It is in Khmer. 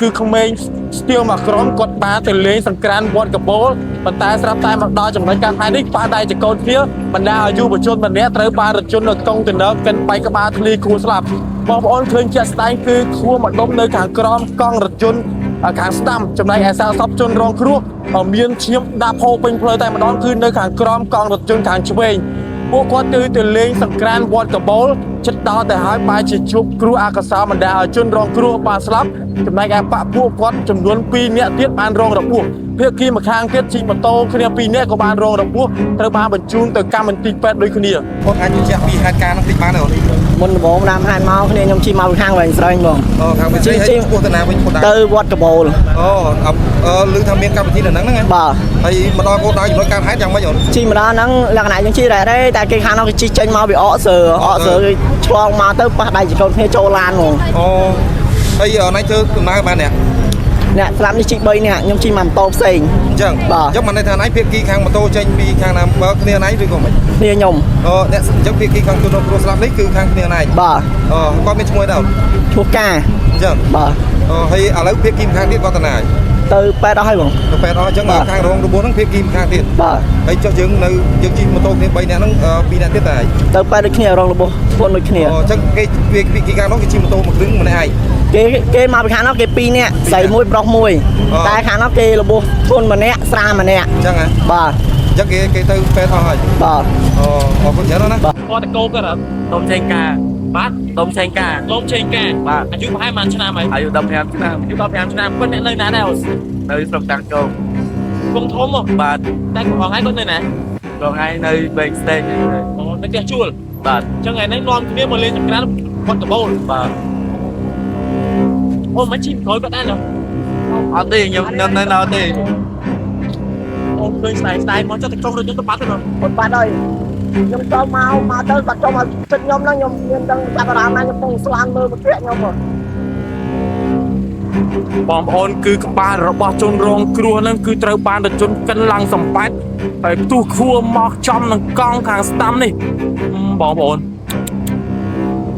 គឺក្មេងស្ទៀវមកក្រុមគាត់បានទៅលេងសង្ក្រានវត្តកបោលប៉ុន្តែស្រាប់តែមកដល់ចំណុចការខែនេះប៉ះដៃចកោតគ្នាបណ្ដាឲ្យយុវជនម្នាក់ត្រូវបានរថយន្តនៅកុងតឺន័រកិនបែកក្បាលធ្លាយខួរស្លាប់បងប្អូនឃើញជាក់ស្ដែងគឺខួរម្ដុំនៅខាងក្រោមកង់រថយន្តខាងស្ដាំចំណែកឯសារសពជនរងគ្រោះមានឈាមដាក់ផោពេញផ្លូវតែម្ដងគឺនៅខាងក្រោមកង់រថយន្តខាងឆ្វេងពួកគាត់ទៅលេងសង្ក្រានវត្តកបោលចិត្តដល់ទៅហើយបែរជាជួបគ្រោះអកុសលបណ្ដាឲ្យជនរងគ្រោះបានស្លាប់ចំណែកឯបពពួកគាត់ចំនួន2នាក់ទៀតបានរងរបួសភាគីម្ខាងទៀតជិះម៉ូតូគ្នា2នាក់ក៏បានរងរបួសត្រូវបានបញ្ជូនទៅកម្មមន្ទីរពេទ្យដូចគ្នាគាត់អាចជឿជាក់ពីហេតុការណ៍នោះតិចបានទេមុនដំបូងតាមហេតុមកគ្នាខ្ញុំជិះមកខាងវិញស្រេងបងខាងវិញជិះពោះទៅណាវិញគោលដៅទៅវត្តកបោលឮថាមានកម្មវិធីនៅហ្នឹងហ្នឹងបាទហើយមកដល់គោលដៅចំណុចការហេតុយ៉ាងម៉េចអូនជិះមកដល់ហ្នឹងលក្ខណៈយើងជិះរ៉េតទេតែគេខាងនោះគេជិះចេញមកវាអកសើគេឆ្លងមកទៅប៉ះដៃចកោតគ្នាចូលឡានហ្មងហើយណៃធ្វើដំណើរបានអ្នកស្លាប់នេះជិះ3នាក់ខ្ញុំជិះមកម៉ូតូផ្សេងអញ្ចឹងមិនន័យថាណៃភាគីខាងម៉ូតូចេញពីខាងណាបើគ្នាណៃឬក៏មិនគ្នាខ្ញុំអ្នកអញ្ចឹងភាគីខាងជនរងគ្រោះស្លាប់នេះគឺខាងគ្នាណៃបាទគាត់មានឈ្មោះដែរឈ្មោះកាអញ្ចឹងបាទហើយឥឡូវភាគីខាងទៀតគាត់ទៅណាទៅពេទ្យអស់ហើយបងទៅពេទ្យអស់អញ្ចឹងខាងរងរបួសហ្នឹងភាគីខាងទៀតបាទហើយចុះយើងជិះម៉ូតូគ្នា3នាក់ហ្នឹង2នាក់ទៀតតែទៅពេទ្យដូចគ្នារងរបួសធ្ងន់ដូចគ្នាអញ្ចឹងគេភាគីខាងនោះគេជិះម៉ូតូមួយគ្រឿងម្នាក់ឯងគេមកពីខាងនោះគេ2នាក់ស្រីមួយប្រុសមួយតែខាងនោះគេរបួសធ្ងន់ម្នាក់ស្រាលម្នាក់អញ្ចឹងហ៎បាទអញ្ចឹងគេទៅពេទ្យអស់ហើយបាទអរគុណច្រើនណាគាត់ទៅកោគាត់ដុំឆេងការបាទដុំឆេងការបាទអាយុប្រហែលប៉ុន្មានឆ្នាំហើយអាយុ15ឆ្នាំអាយុ15ឆ្នាំគាត់អ្នកនៅណាដែរនៅស្រុកតាំងកងគង់ធំបាទតែគាត់ហងៃគាត់នៅណាគាត់ហងៃនៅបេងស្តេកនៅផ្ទះជួលបាទអញ្ចឹងថ្ងៃនេះនាំគ្នាមកលេងសង្ក្រានវត្តកបោលបាទអូមិនជិះក្រោយគាត់ដែរអត់ទេខ្ញុំនៅនៅទេអូឃើញស្ដាយមកចុះទៅចុះរថយន្តទៅបាត់ទៅគាត់បាត់ហើយខ្ញុំចូលមកទៅបាត់ចូលមកចិត្តខ្ញុំហ្នឹងខ្ញុំមានដឹងចាប់អារម្មណ៍ណាខ្ញុំពងស្លានមើលមកទៀតខ្ញុំបងប្អូនគឺក្បាលរបស់ជនរងគ្រោះហ្នឹងគឺត្រូវបានរថយន្តកិនឡើងសម្ប៉ែតហើយផ្ទុះខួរមកចំនឹងកង់ខាងស្ដាំនេះបងប្អូន